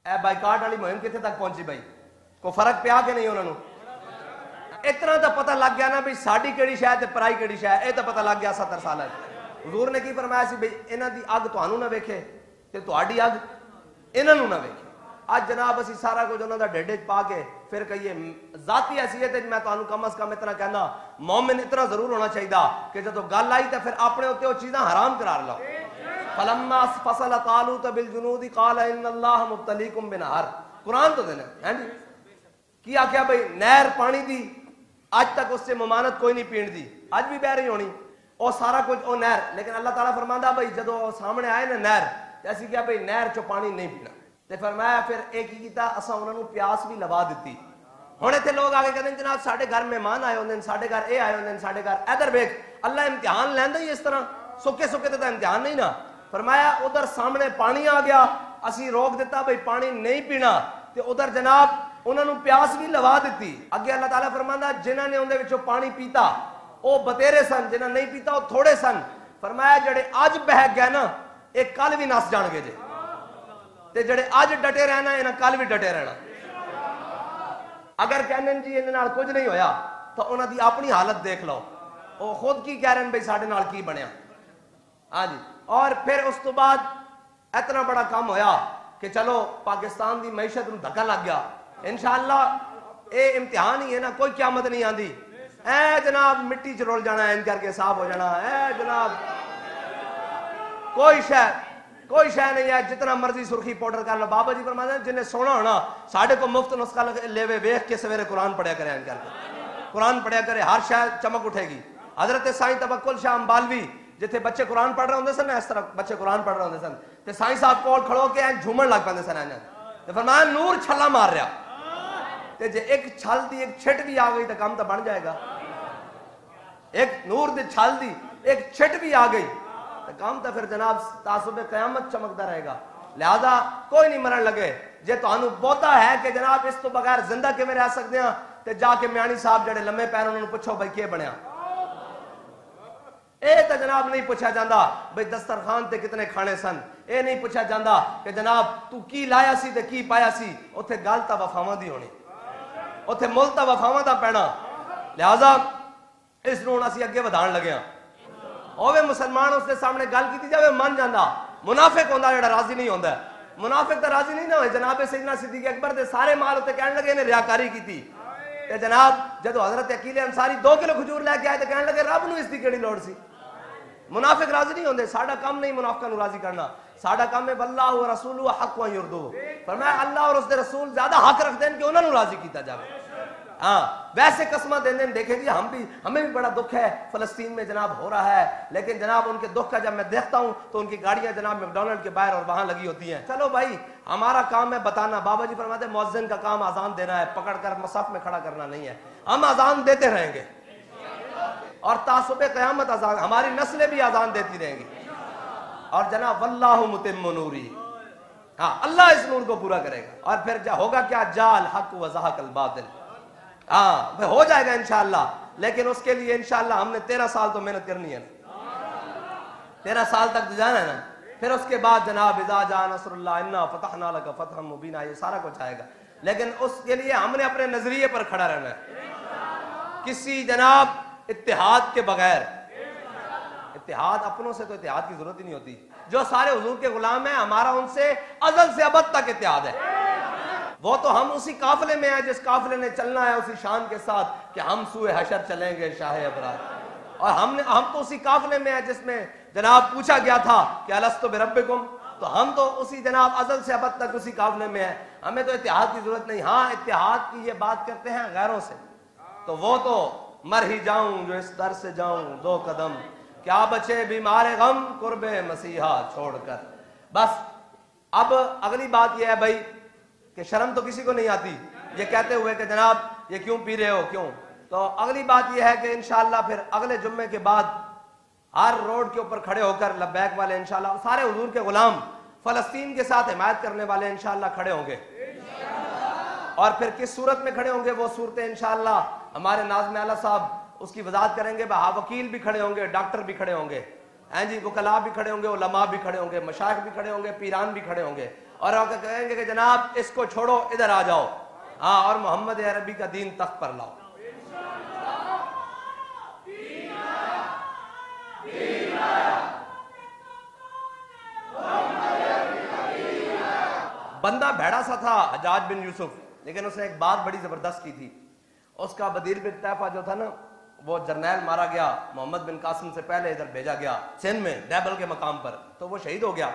ए boycott वाली मुहिम कितने तक पहुंची भाई? कोई फर्क पिया कि नहीं उन्होंने? इतना तो पता लग गया ना भी साड़ी केड़ी शह ते पराई केड़ी शह, ये तो पता लग गया 70 साल। हुजूर ने की फरमाया सी भाई इन्हां दी अग तुहानू ना वेखे ते तुहाडी अग इन्हां नू ना वेखे। आज जनाब असी सारा कुछ उन्होंने ढेडे च पा के फिर कहिए जाती हैसीयत मैं तुहानू कम अज कम इतना कहना मोमिन इतना जरूर होना चाहिए कि जो गल आई तो फिर अपने उत्ते वो चीज़ां हराम करार लो। फलम्मा फसल तालूत बिल जुनूदी क़ाल इन्नल्लाह मुब्तलीकुम बिनहर, कुरान तो देना है जी की आख्या भाई नहर पानी दी आज तक उससे ममानत कोई नहीं पीण दी, आज भी बह रही होनी और सारा कुछ वो नहर। लेकिन अल्लाह ताला फरमांदा भाई जो सामने आए ना नहर ते असीं क्या भाई नहर चो पानी नहीं पीना ते फरमाया फिर एक ही कीता असां उन्होंने प्यास भी लवा दी। हुण इत्थे लोग आके कहते जनाब साडे घर मेहमान आए होंदे साडे घर ये आए होंदे साडे घर इधर वेख अल्लाह इम्तिहान लैंदा ही इस तरह सुके सुके तो इम्तिहान नहीं ना। फरमाया उधर सामने पानी आ गया असी रोक दिता भाई पानी नहीं पीना ते उधर जनाब उन्होंने प्यास भी लवा दी। अगे अल्लाह ताला फरमांदा जिन्होंने उनदे विचों पानी पीता वो बतेरे सन, जिन्हें नहीं पीता वो थोड़े सन। फरमाया जड़े अज बह गए ना ये कल भी नस जाणगे जे ते जड़े अज डटे रहना इन्हें कल भी डटे रहना। अगर कहने जी इहदे नाल कुछ नहीं होया तो उन्होंने अपनी हालत देख लो, वो खुद की कह रहे हैं भाई साडे नाल की बनया। हाँ जी, और फिर उस तो बाद इतना बड़ा काम होया कि चलो पाकिस्तान की मैशत नूं धक्का लग गया। इंशाअल्लाह ये इम्तिहान ही है ना, कोई क़यामत नहीं आती। ए जनाब मिट्टी च रुल जाना इंज करके साफ हो जाना, ए जनाब कोई शह नहीं है, जितना मर्जी सुर्खी पाउडर कर लो। बाबा जी फरमाते हैं जिन्हें सोना होना साढ़े को मुफ्त नुस्खा लेवे वेख के सवेरे कुरान पढ़िया करे, इंज करके कुरान पढ़िया करे हर शायद चमक उठेगी। हजरत साईं तवक्कुल शाह अंबालवी जिथे बच्चे कुरान पढ़ रहे होंगे सन, इस तरह बच्चे कुरान पढ़ रहे होंगे सन ते साईं साहब कोल खड़ो के झूमन लग पैंदे सन। ते फरमाया नूर छला मार रहा ते जे एक छल दी एक छिट भी आ गई तो काम तो बन जाएगा। एक नूर दी छल दी एक छिट भी आ गई तो काम तो फिर जनाब तासुबे क़यामत चमकता रहेगा। लिहाजा कोई नहीं मरन लगे। जे तुहानू बहुता है कि जनाब इस तो बगैर जिंदा किवें रह सकते हैं ते जाके म्याणी साहब जड़े लम्मे पैर उन्होंने पूछो भाई के बनया। ये तो जनाब नहीं पूछा जाता भाई दस्तरखान ते कितने खाने सन, ये नहीं पूछा जाता कि जनाब तू की लाया सी ते की पाया सी। उत्थे गल तां वफावां दी होनी, उत्थे मुल तां वफावां दा पैना। लिहाजा इस नूं असीं अगे वधाण लगे हां। ओवे मुसलमान उसके सामने गल की जाए मन जाता, मुनाफिक होंदा जिहड़ा राजी नहीं होंदा। मुनाफिक तो राजी नहीं ना होए। जनाब सैयदना सिद्दीक अकबर दे सारे माल उत्ते कहण लगे ने रियाकारी की। जनाब जदों हजरत अकील अंसारी 2 किलो खजूर लैके आए तो कहण लगे रब नूं इसदी किहड़ी लोड़ सी। मुनाफिक राजी नहीं होंदे। साडा काम नहीं मुनाफिकां नूं राजी करना, साडा काम है वल्लाहु व रसूलुहु हक़्क़ु अन युरदू। फरमाया अल्लाह और उसके रसूल ज्यादा हक रखते हैं कि उन्हां नूं राजी किया जाए। हाँ वैसे कसम देने देखे जी हमें भी बड़ा दुख है फलस्तीन में जनाब हो रहा है, लेकिन जनाब उनके दुख का जब मैं देखता हूं तो उनकी गाड़ियां जनाब मैकडॉनल्ड के बाहर और वहां लगी होती हैं। चलो भाई हमारा काम है बताना। बाबा जी फरमाते मुअज्जिन का काम अजान देना है, पकड़कर मसफ में खड़ा करना नहीं है। हम अजान देते रहेंगे और तासुबे क़यामत अजान हमारी नस्लें भी अजान देती रहेंगी। और जनाब वल्लाहु मुतिम्मु नूरी, हाँ अल्लाह इस नूर को पूरा करेगा। और फिर होगा क्या जाल हक व ज़हक़ल बातिल। हाँ भाई हो जाएगा इंशाअल्लाह, लेकिन उसके लिए इंशाअल्लाह हमने 13 साल तो मेहनत करनी है। 13 साल तक तो जाना है ना। फिर उसके बाद जनाब इज़ा जा नस्रुल्लाह इन्ना फ़तहना लका फ़तहम मुबीना ये सारा कुछ आएगा। लेकिन उसके लिए हमने अपने नजरिए पर खड़ा रहना है, किसी जनाब इत्तेहाद के बगैर। इत्तेहाद अपनों से तो इत्तेहाद की जरूरत ही नहीं होती। जो सारे हुजूर के गुलाम हैं हमारा उनसे अज़ल से अबद तक इत्तेहाद है। वो तो हम उसी काफिले में हैं जिस काफिले ने चलना है उसी शान के साथ कि हम सूए हशर चलेंगे शाहे अबरार। और हम तो उसी काफिले में हैं जिसमें जनाब पूछा गया था कि अलस्तु बिरब्बिकुम, तो हम तो उसी जनाब अज़ल से अबद तक उसी काफिले में हैं। हमें तो इत्तेहाद की जरूरत नहीं। हाँ इत्तेहाद की ये बात करते हैं गैरों से तो वो तो मर ही जाऊं जो इस दर से जाऊं 2 कदम, क्या बचे बीमार गम कुर्बे मसीहा छोड़कर। बस अब अगली बात यह है भाई कि शर्म तो किसी को नहीं आती ये कहते हुए कि जनाब ये क्यों पी रहे हो क्यों। तो अगली बात यह है कि इंशाअल्लाह फिर अगले जुम्मे के बाद हर रोड के ऊपर खड़े होकर लब्बैक वाले इंशाअल्लाह सारे हुजूर के गुलाम फलस्तीन के साथ हिमायत करने वाले इंशाअल्लाह खड़े होंगे। और फिर किस सूरत में खड़े होंगे वो सूरतें इंशाअल्लाह हमारे नाज़िम आला साहब उसकी वजाहत करेंगे। वकील भी खड़े होंगे, डॉक्टर भी खड़े होंगे, हैं जी, वकला भी खड़े होंगे, उलमा भी खड़े होंगे, मशाइख भी खड़े होंगे, पीरान भी खड़े होंगे। और आकर कहेंगे कि जनाब इसको छोड़ो, इधर आ जाओ, हाँ, और मोहम्मद अरबी का दीन तख्त पर लाओ। बंदा भेड़ा सा था हज्जाज बिन यूसुफ, लेकिन उसने एक बात बड़ी जबरदस्त की थी। उसका बदील बिन तैफा जो था ना, वो जर्नैल मारा गया, मोहम्मद बिन कासिम से पहले इधर भेजा गया सिंध में दैबल के मकाम पर, तो वो शहीद हो गया।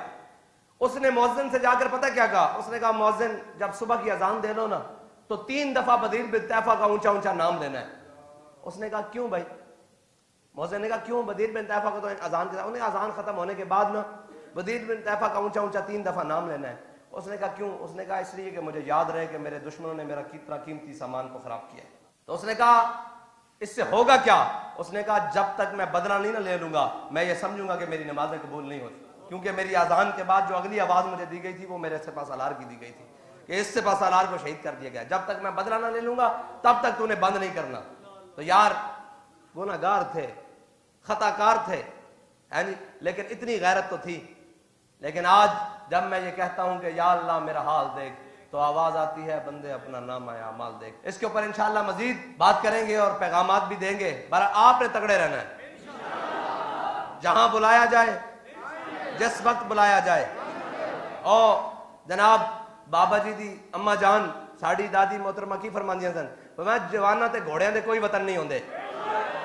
उसने मौज़िन से जाकर पता क्या कहा, उसने कहा मौज़िन जब सुबह की अजान दे लो ना तो 3 दफा बदील बिन तैफा का ऊंचा ऊंचा नाम लेना है। उसने कहा क्यों भाई? मौज़िन ने कहा क्यों? बदील बिन तैफा का तो अजान के, उन्हें अजान खत्म होने के बाद ना बदील बिन तैफा का ऊंचा ऊंचा 3 दफा नाम लेना है। उसने कहा क्यों? उसने कहा इसलिए कि मुझे याद रहे कि मेरे दुश्मनों ने मेरा कितना कीमती सामान को खराब किया। तो उसने कहा इससे होगा क्या? उसने कहा जब तक मैं बदला नहीं ना ले लूंगा मैं ये समझूंगा कि मेरी नमाजें कबूल नहीं होती, क्योंकि मेरी आजान के बाद जो अगली आवाज मुझे दी गई थी वो मेरे सिपा सालार की दी गई थी कि इस सिपा सालार को शहीद कर दिया गया। जब तक मैं बदला ना ले लूंगा तब तक तूने बंद नहीं करना। तो यार गुनाहगार थे, खताकार थे, है नहीं, लेकिन इतनी गैरत तो थी। लेकिन आज जब मैं ये कहता हूं कि या अल्लाह मेरा हाल देख, तो आवाज आती है बंदे अपना नाम आया माल देख। इसके ऊपर इंशाअल्लाह मजीद बात करेंगे और पैगामात भी देंगे। पर आपने तगड़े रहना है, जहां बुलाया जाए, जिस वक्त बुलाया जाए। और जनाब बाबा जी दी अम्मा जान साड़ी दादी मोहतरमा की फरमांदियां सन, मैं जवाना ते घोड़ियां दे कोई वतन नहीं होंदे,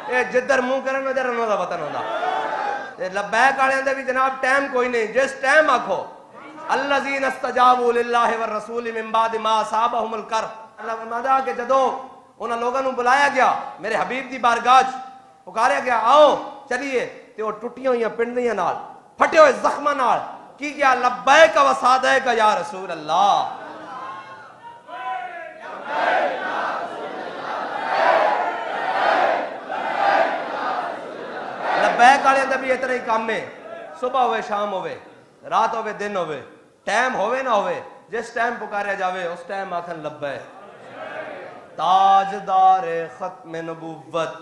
ये जिधर मुंह करन उधर उन्हां दा वतन होंदा। लब्बैक वालियां दे भी जनाब टाइम कोई नहीं, जिस टाइम आखो अल्लज़ीना इस्तजाबू लिल्लाहि वर रसूल मिन बाद मा असाबहुमुल कर। अल्लाह फरमादा कि जदों उन्हां लोगों को बुलाया गया मेरे हबीब दी बारगाह पुकारा गया आओ चलिए, ते वो टुटियां हुई पिंडियां नाल फटे हुए जख्मां नाल की गया लब्बैक व सादैक या रसूल अल्लाह। लब्बैक वाले दा भी इतना ही काम है, सुबह होवे शाम होवे रात होवे दिन होवे, टाइम होवे ना होवे, जिस टाइम पुकारा जावे उस टाइम आखन लब्बैक। ताजदार खत्म नबुव्वत